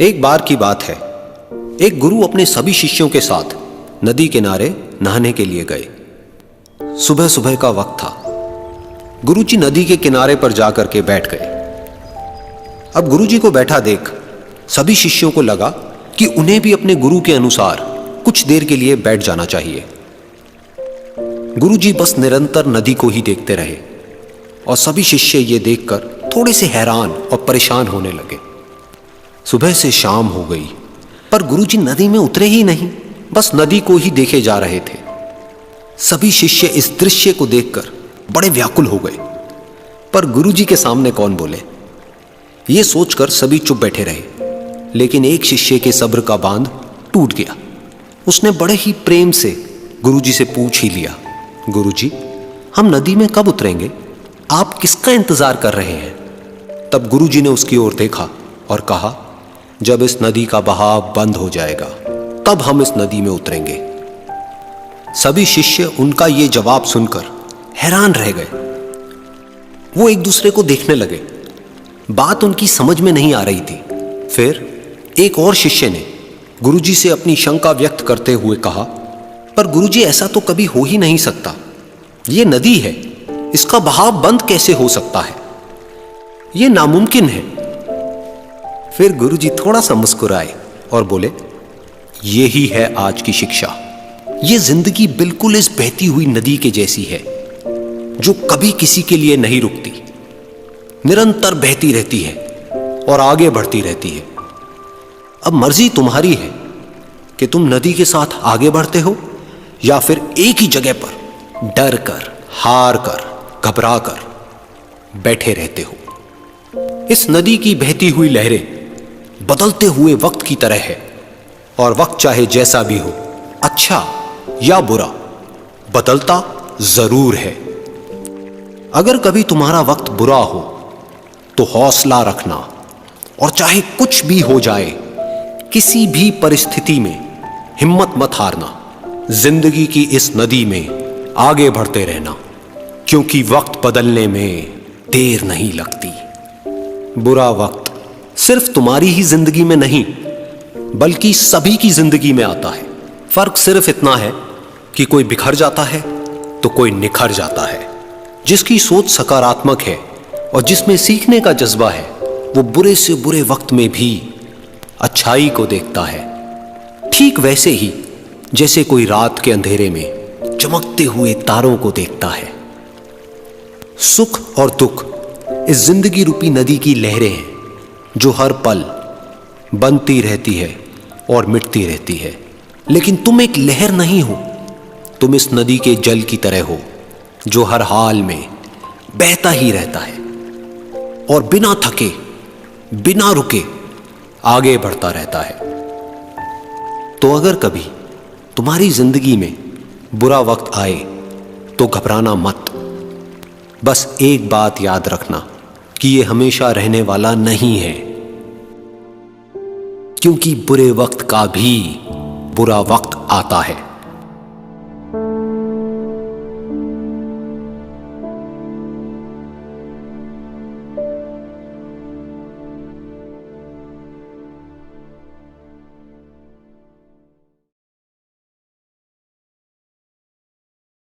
एक बार की बात है, एक गुरु अपने सभी शिष्यों के साथ नदी किनारे नहाने के लिए गए। सुबह सुबह का वक्त था। गुरुजी नदी के किनारे पर जाकर के बैठ गए। अब गुरुजी को बैठा देख सभी शिष्यों को लगा कि उन्हें भी अपने गुरु के अनुसार कुछ देर के लिए बैठ जाना चाहिए। गुरुजी बस निरंतर नदी को ही देखते रहे और सभी शिष्य ये देखकर थोड़े से हैरान और परेशान होने लगे। सुबह से शाम हो गई पर गुरुजी नदी में उतरे ही नहीं, बस नदी को ही देखे जा रहे थे। सभी शिष्य इस दृश्य को देखकर बड़े व्याकुल हो गए, पर गुरुजी के सामने कौन बोले, ये सोचकर सभी चुप बैठे रहे। लेकिन एक शिष्य के सब्र का बांध टूट गया। उसने बड़े ही प्रेम से गुरुजी से पूछ ही लिया, गुरुजी, हम नदी में कब उतरेंगे? आप किसका इंतजार कर रहे हैं? तब गुरुजी ने उसकी ओर देखा और कहा, जब इस नदी का बहाव बंद हो जाएगा तब हम इस नदी में उतरेंगे। सभी शिष्य उनका ये जवाब सुनकर हैरान रह गए। वो एक दूसरे को देखने लगे। बात उनकी समझ में नहीं आ रही थी। फिर एक और शिष्य ने गुरुजी से अपनी शंका व्यक्त करते हुए कहा, पर गुरुजी, ऐसा तो कभी हो ही नहीं सकता। ये नदी है, इसका बहाव बंद कैसे हो सकता है? ये नामुमकिन है। फिर गुरुजी थोड़ा सा मुस्कुराए और बोले, यही है आज की शिक्षा। ये जिंदगी बिल्कुल इस बहती हुई नदी के जैसी है, जो कभी किसी के लिए नहीं रुकती, निरंतर बहती रहती है और आगे बढ़ती रहती है। अब मर्जी तुम्हारी है कि तुम नदी के साथ आगे बढ़ते हो या फिर एक ही जगह पर डर कर, हार कर, घबरा कर बैठे रहते हो। इस नदी की बहती हुई लहरें बदलते हुए वक्त की तरह है, और वक्त चाहे जैसा भी हो, अच्छा या बुरा, बदलता जरूर है। अगर कभी तुम्हारा वक्त बुरा हो तो हौसला रखना, और चाहे कुछ भी हो जाए, किसी भी परिस्थिति में हिम्मत मत हारना। जिंदगी की इस नदी में आगे बढ़ते रहना, क्योंकि वक्त बदलने में देर नहीं लगती। बुरा वक्त सिर्फ तुम्हारी ही जिंदगी में नहीं, बल्कि सभी की जिंदगी में आता है। फर्क सिर्फ इतना है कि कोई बिखर जाता है तो कोई निखर जाता है। जिसकी सोच सकारात्मक है और जिसमें सीखने का जज्बा है, वो बुरे से बुरे वक्त में भी अच्छाई को देखता है। ठीक वैसे ही जैसे कोई रात के अंधेरे में चमकते हुए तारों को देखता है। सुख और दुख इस जिंदगी रूपी नदी की लहरें हैं, जो हर पल बनती रहती है और मिटती रहती है। लेकिन तुम एक लहर नहीं हो, तुम इस नदी के जल की तरह हो, जो हर हाल में बहता ही रहता है और बिना थके, बिना रुके आगे बढ़ता रहता है। तो अगर कभी तुम्हारी जिंदगी में बुरा वक्त आए तो घबराना मत। बस एक बात याद रखना कि ये हमेशा रहने वाला नहीं है, क्योंकि बुरे वक्त का भी बुरा वक्त आता है।